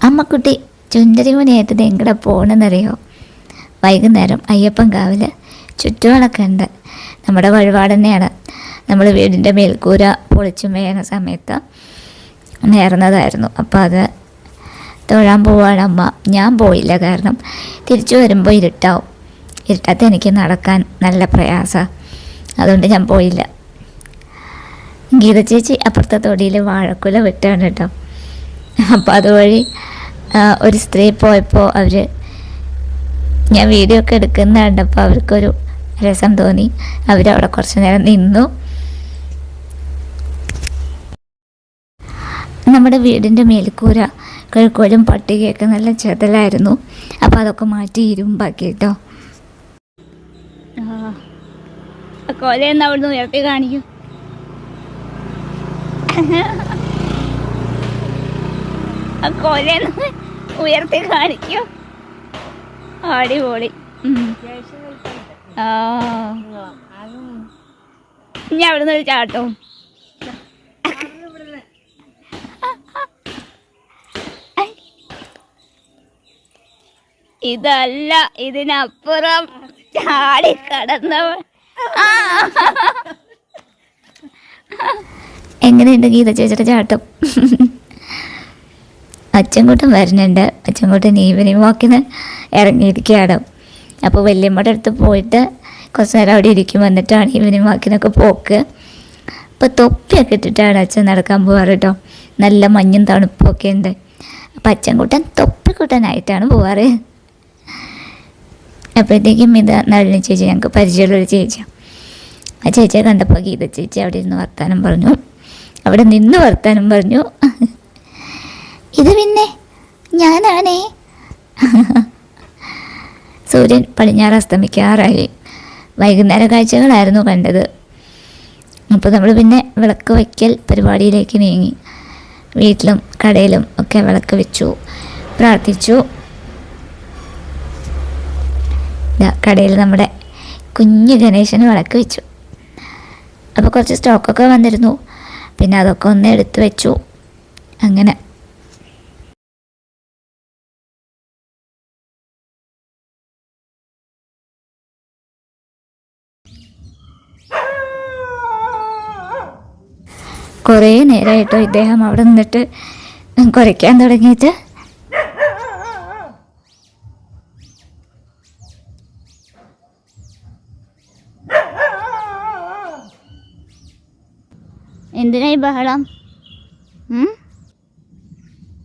അമ്മക്കുട്ടി ചുണ്ടരിമുനിയായിട്ട് എങ്ങടെ പോകണമെന്നറിയോ? വൈകുന്നേരം അയ്യപ്പൻ കാവിൽ ചുറ്റുവിളക്ക് ഉണ്ട്. നമ്മുടെ വഴിപാട് തന്നെയാണ്. നമ്മൾ വീടിൻ്റെ മേൽക്കൂര പൊളിച്ചു മേയുന്ന സമയത്ത് നേർന്നതായിരുന്നു. അപ്പോൾ അത് തൊഴാൻ പോവാണ് അമ്മ. ഞാൻ പോയില്ല, കാരണം തിരിച്ചു വരുമ്പോൾ ഇരുട്ടാവും. ഇരുട്ടാത്ത എനിക്ക് നടക്കാൻ നല്ല പ്രയാസമാണ്, അതുകൊണ്ട് ഞാൻ പോയില്ല. ഗീത ചേച്ചി അപ്പുറത്തെ തൊടിയിൽ വാഴക്കുല വിട്ടാണ് കേട്ടോ. അപ്പോൾ അതുവഴി ഒരു സ്ത്രീ പോയപ്പോൾ ഞാൻ വീഡിയോ ഒക്കെ എടുക്കുന്ന കണ്ടപ്പോൾ അവർക്കൊരു രസം തോന്നി. അവരവിടെ കുറച്ച് നേരം നിന്നു. നമ്മുടെ വീടിൻ്റെ മേൽക്കൂര കിഴക്കോലും പട്ടികയൊക്കെ നല്ല ചെതലായിരുന്നു. അപ്പോൾ അതൊക്കെ മാറ്റി ഇരുമ്പാക്കി കേട്ടോ. കോലയെന്ന് അവിടുന്ന് ഉയർത്തി കാണിക്കും. ആ കോലയെന്ന് ഉയർത്തി കാണിക്കും. അടിപൊളി. ഇനി അവിടുന്ന് ഒരു ചാട്ടവും. ഇതല്ല, ഇതിനപ്പുറം ചാടി കടന്നവൻ. എങ്ങനെയുണ്ട് ഗീത ചേച്ചിയുടെ ചാട്ടം? അച്ചൻകൂട്ടൻ വരുന്നുണ്ട്. അച്ചൻകൂട്ടൻ ഈവനിങ് വാക്കിന് ഇറങ്ങിയിരിക്കുകയാണ്. അപ്പോൾ വല്യമ്മയുടെ അടുത്ത് പോയിട്ട് കുറച്ച് നേരം അവിടെ ഇരിക്കും. വന്നിട്ടാണ് ഈവനിങ് വാക്കിനൊക്കെ പോക്ക്. അപ്പോൾ തൊപ്പിയൊക്കെ ഇട്ടിട്ടാണ് അച്ഛൻ നടക്കാൻ പോകാറ് കേട്ടോ. നല്ല മഞ്ഞും തണുപ്പൊക്കെ ഉണ്ട്. അപ്പോൾ അച്ചൻകൂട്ടൻ തൊപ്പിക്കുട്ടനായിട്ടാണ് പോവാറ്. അപ്പോഴത്തേക്കും ഇത് നളിനി ചേച്ചി, ഞങ്ങൾക്ക് പരിചയമുള്ളൊരു ചേച്ചിയാണ്. ആ ചേച്ചിയെ കണ്ടപ്പോൾ ഗീത ചേച്ചി അവിടെ ഇരുന്ന് വർത്താനം പറഞ്ഞു. അവിടെ നിന്ന് വർത്താനം പറഞ്ഞു. ഇത് പിന്നെ ഞാനാണേ. സൂര്യൻ പടിഞ്ഞാറ് അസ്തമിക്കാറായി. വൈകുന്നേര കാഴ്ചകളായിരുന്നു കണ്ടത്. അപ്പോൾ നമ്മൾ പിന്നെ വിളക്ക് വയ്ക്കൽ പരിപാടിയിലേക്ക് നീങ്ങി. വീട്ടിലും കടയിലും ഒക്കെ വിളക്ക് വെച്ചു, പ്രാർത്ഥിച്ചു. കടയിൽ നമ്മുടെ കുഞ്ഞു ഗണേശന് വിളക്ക് വെച്ചു. അപ്പോൾ കുറച്ച് സ്റ്റോക്കൊക്കെ വന്നിരുന്നു. പിന്നെ അതൊക്കെ ഒന്ന് എടുത്ത് വെച്ചു. അങ്ങനെ കുറേ നേരമായിട്ടോ ഇദ്ദേഹം അവിടെ നിന്നിട്ട് കുരയ്ക്കാൻ തുടങ്ങിയിട്ട്. എന്തിനായി ബഹളം?